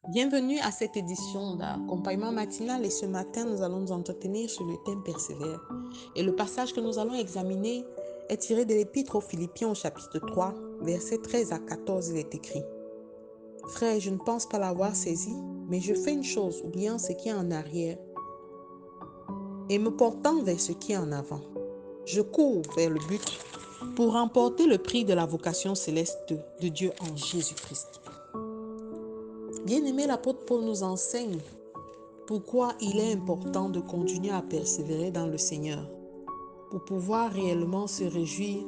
Bienvenue à cette édition d'accompagnement matinal et ce matin, nous allons nous entretenir sur le thème persévère. Et le passage que nous allons examiner est tiré de l'Épître aux Philippiens au chapitre 3, versets 13 à 14. Il est écrit: Frère, je ne pense pas l'avoir saisi, mais je fais une chose, oubliant ce qui est en arrière et me portant vers ce qui est en avant. Je cours vers le but pour remporter le prix de la vocation céleste de Dieu en Jésus-Christ. Bien-aimé, l'apôtre Paul nous enseigne pourquoi il est important de continuer à persévérer dans le Seigneur pour pouvoir réellement se réjouir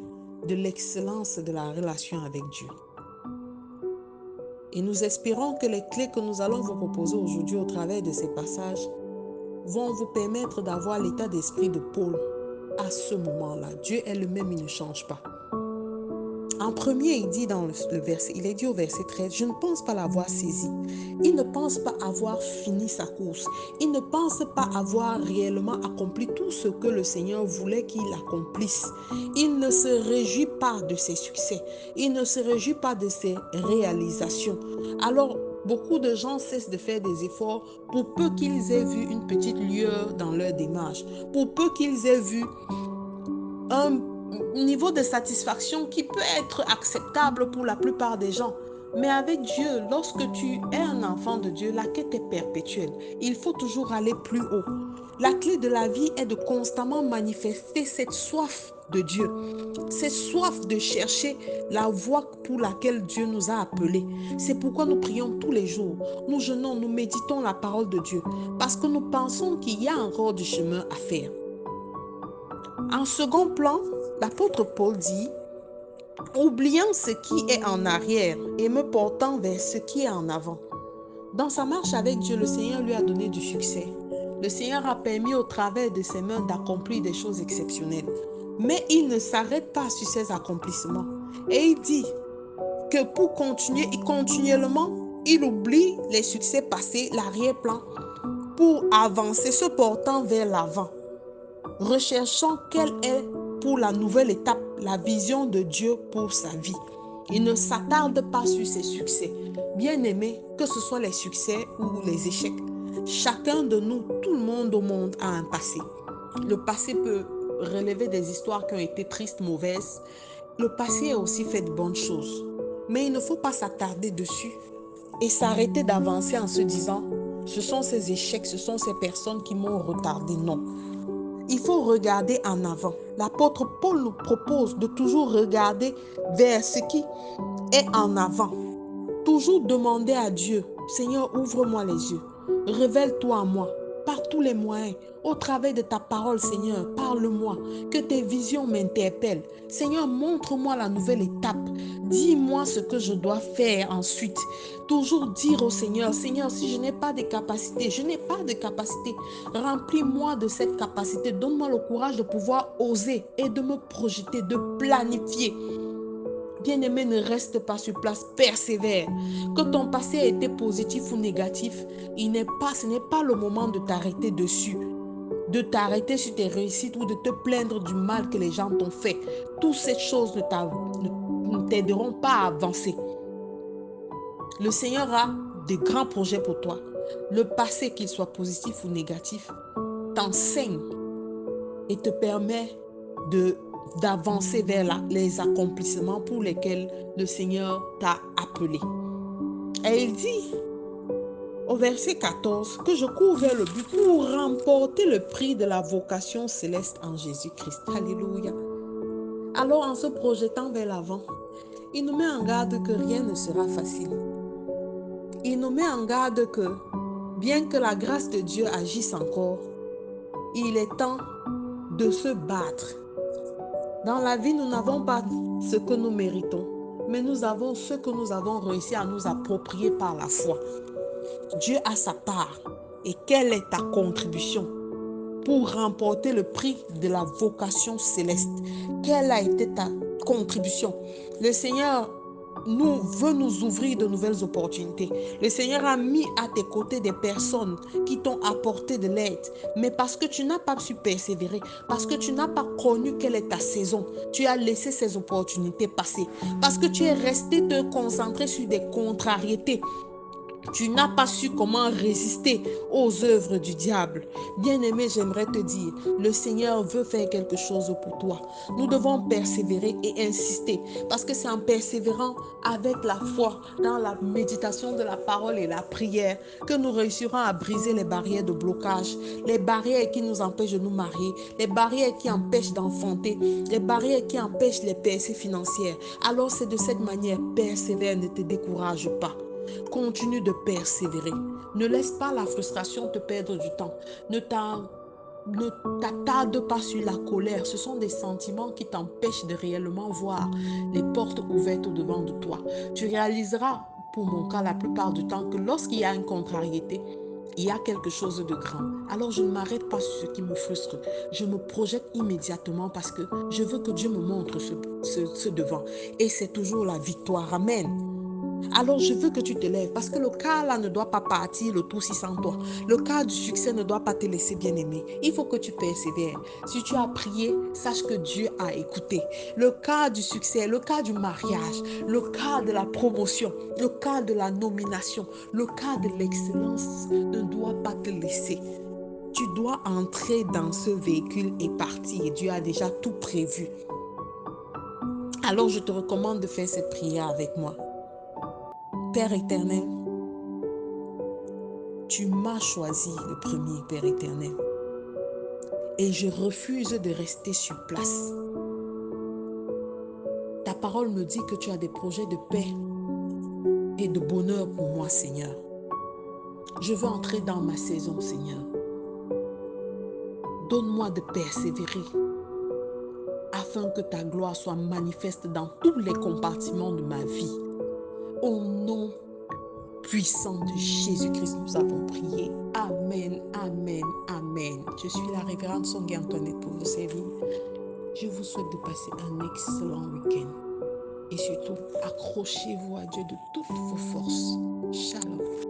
de l'excellence de la relation avec Dieu. Et nous espérons que les clés que nous allons vous proposer aujourd'hui au travers de ces passages vont vous permettre d'avoir l'état d'esprit de Paul à ce moment-là. Dieu est le même, il ne change pas. En premier, il dit dans le verset, il est dit au verset 13, je ne pense pas l'avoir saisi. Il ne pense pas avoir fini sa course. Il ne pense pas avoir réellement accompli tout ce que le Seigneur voulait qu'il accomplisse. Il ne se réjouit pas de ses succès. Il ne se réjouit pas de ses réalisations. Alors, beaucoup de gens cessent de faire des efforts pour peu qu'ils aient vu une petite lueur dans leur démarche, pour peu qu'ils aient vu un niveau de satisfaction qui peut être acceptable pour la plupart des gens. Mais avec Dieu, lorsque tu es un enfant de Dieu, la quête est perpétuelle. Il faut toujours aller plus haut. La clé de la vie est de constamment manifester cette soif de Dieu, cette soif de chercher la voie pour laquelle Dieu nous a appelés. C'est pourquoi nous prions tous les jours. Nous jeûnons, nous méditons la parole de Dieu, parce que nous pensons qu'il y a encore du chemin à faire. En second plan, l'apôtre Paul dit, oubliant ce qui est en arrière et me portant vers ce qui est en avant. Dans sa marche avec Dieu, le Seigneur lui a donné du succès. Le Seigneur a permis au travers de ses mains d'accomplir des choses exceptionnelles. Mais il ne s'arrête pas sur ses accomplissements. Et il dit que pour continuer, continuellement, il oublie les succès passés, l'arrière-plan, pour avancer, se portant vers l'avant, recherchant quelle est pour la nouvelle étape la vision de Dieu pour sa vie. Il ne s'attarde pas sur ses succès. Bien aimé, que ce soit les succès ou les échecs, chacun de nous, tout le monde au monde a un passé. Le passé peut relever des histoires qui ont été tristes, mauvaises. Le passé est aussi fait de bonnes choses. Mais il ne faut pas s'attarder dessus et s'arrêter d'avancer en se disant, ce sont ces échecs, ce sont ces personnes qui m'ont retardé. Non. Il faut regarder en avant. L'apôtre Paul nous propose de toujours regarder vers ce qui est en avant. Toujours demander à Dieu, Seigneur, ouvre-moi les yeux. Révèle-toi à moi par tous les moyens. Au travers de ta parole, Seigneur, parle-moi. Que tes visions m'interpellent. Seigneur, montre-moi la nouvelle étape. Dis-moi ce que je dois faire ensuite. Toujours dire au Seigneur, Seigneur, si je n'ai pas de capacité, je n'ai pas de capacité. Remplis-moi de cette capacité. Donne-moi le courage de pouvoir oser et de me projeter, de planifier. Bien-aimé, ne reste pas sur place, persévère. Que ton passé a été positif ou négatif, ce n'est pas le moment de t'arrêter dessus, de t'arrêter sur tes réussites ou de te plaindre du mal que les gens t'ont fait. Toutes ces choses ne t'aideront pas à avancer. Le Seigneur a de grands projets pour toi. Le passé, qu'il soit positif ou négatif, t'enseigne et te permet d'avancer vers les accomplissements pour lesquels le Seigneur t'a appelé. Et il dit au verset 14 que je cours vers le but pour remporter le prix de la vocation céleste en Jésus-Christ. Alléluia. Alors en se projetant vers l'avant, il nous met en garde que rien ne sera facile. Il nous met en garde que bien que la grâce de Dieu agisse encore, il est temps de se battre. Dans la vie, nous n'avons pas ce que nous méritons, mais nous avons ce que nous avons réussi à nous approprier par la foi. Dieu a sa part. Et quelle est ta contribution pour remporter le prix de la vocation céleste? Quelle a été ta contribution? Le Seigneur veut nous ouvrir de nouvelles opportunités. Le Seigneur a mis à tes côtés des personnes qui t'ont apporté de l'aide. Mais parce que tu n'as pas su persévérer, parce que tu n'as pas connu quelle est ta saison, tu as laissé ces opportunités passer. Parce que tu es resté te concentrer sur des contrariétés. Tu n'as pas su comment résister aux œuvres du diable. Bien-aimé, j'aimerais te dire, le Seigneur veut faire quelque chose pour toi. Nous devons persévérer et insister parce que c'est en persévérant avec la foi dans la méditation de la parole et la prière que nous réussirons à briser les barrières de blocage, les barrières qui nous empêchent de nous marier, les barrières qui empêchent d'enfanter, les barrières qui empêchent les percées financières. Alors c'est de cette manière, persévère, ne te décourage pas. Continue de persévérer. Ne laisse pas la frustration te perdre du temps. Ne t'attarde pas sur la colère. Ce sont des sentiments qui t'empêchent de réellement voir les portes ouvertes au-devant de toi. Tu réaliseras, pour mon cas, la plupart du temps, que lorsqu'il y a une contrariété, il y a quelque chose de grand. Alors je ne m'arrête pas sur ce qui me frustre. Je me projette immédiatement parce que je veux que Dieu me montre ce devant. Et c'est toujours la victoire. Amen. Alors je veux que tu te lèves parce que le cas là ne doit pas partir le tout si sans toi. Le cas du succès ne doit pas te laisser bien aimer. Il faut que tu persévères. Si tu as prié, sache que Dieu a écouté. Le cas du succès, le cas du mariage, le cas de la promotion, le cas de la nomination, le cas de l'excellence ne doit pas te laisser. Tu dois entrer dans ce véhicule et partir. Dieu a déjà tout prévu. Alors je te recommande de faire cette prière avec moi. Père éternel, tu m'as choisi le premier, Père éternel. Et je refuse de rester sur place. Ta parole me dit que tu as des projets de paix et de bonheur pour moi, Seigneur. Je veux entrer dans ma saison, Seigneur. Donne-moi de persévérer afin que ta gloire soit manifeste dans tous les compartiments de ma vie. Au nom puissant de Jésus-Christ, nous avons prié. Amen, amen, amen. Je suis la révérende Songué Antoinette pour vous servir. Je vous souhaite de passer un excellent week-end. Et surtout, accrochez-vous à Dieu de toutes vos forces. Shalom.